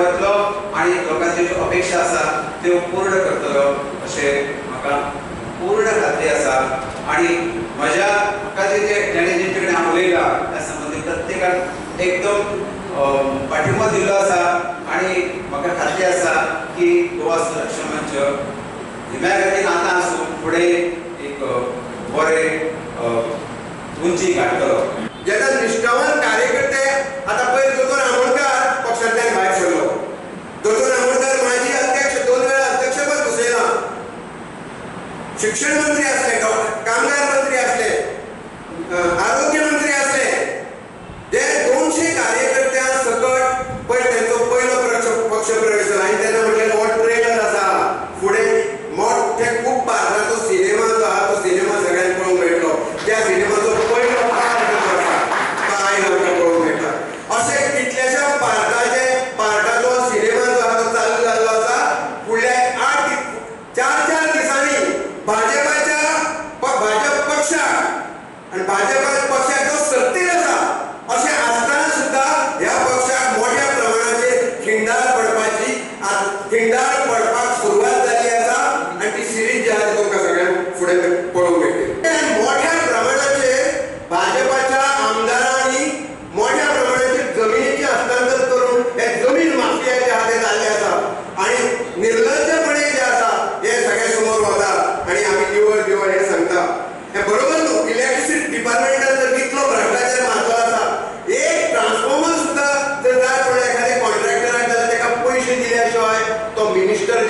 वतलो आणि लोकांची ज्यो अपेक्षा आसा त्यो पूर्ण करतलो अशें म्हाका पूर्ण खात्री आसा। आणि म्हाका जे जेणे कडेन हांव उलयला त्या संबंधी प्रत्येकान एकदम पाठिंबो दिल्लो आसा आणि म्हाका खात्री आसा की गोवा सुरक्षा मंच हिम्या गतीन आतां आसून फुडें एक बरें उंची गाठतलो। जेन्ना निश्ठावान कार्यकर्ते आतां पयर दोतोर आमोणकार पक्षांतल्यान भायर सरलो, दोतोर आमोणकार माजी अध्यक्ष 2 वेळा अध्यक्षपद भुसयला, शिक्षण मंत्री असले, कामगार मंत्री असले, आरोग्य मंत्री असले, जे 200 कार्यकर्त्यां सकट पयर त्यांचो पयलो पक्ष प्रवेश जाला। आनी तेन्ना म्हटलें हो ट्रेलर आसा, फुडें मोठे खूब भारताचो सिनेमा जो आहा तो सिनेमा सगळ्यांक पळोवंक मेळटलो, त्या सिनेमाचो पयलो अशें कितल्याशा पार्टाचो सिनेमा जो आहा तो चालू जाल्लो आसा। फुडल्या 4 दिसांनी भाजप पक्षाक आनी भाजप पक्षाक जो सत्तेर आसा अशें आसतना सुद्धा ह्या पक्षाक मोठ्या प्रमाणाचेर खिंडार पडपाक सुरवात जाल्ली आसा आनी ती सिरीज जी आहा ती तुमकां सगळ्यांक फुडें पळोवंक मेळटली। मोठ्या प्रमाणाचेर भाजपाच्या आमदारांनी मोठ्या प्रमाणाचेर जमिनीचे हस्तांतर करून हे जमीन माफिया जे आहा ते जाल्ले आसा आणि निर्लज्जपणे जे आसा हे सगळे समोर वता आणि आमी निवळ हे सांगता। हे बरोबर न्हू, इलेक्ट्रिसिटी डिपार्टमेंटान जर इतलो भ्रष्टाचार मारलो आसा, एक ट्रान्सफॉर्मर सुद्धा जर जाय पडलो एखाद्या कॉन्ट्रॅक्टराक जाल्यार तेका पयशे दिल्या शिवाय तो मिनिस्टर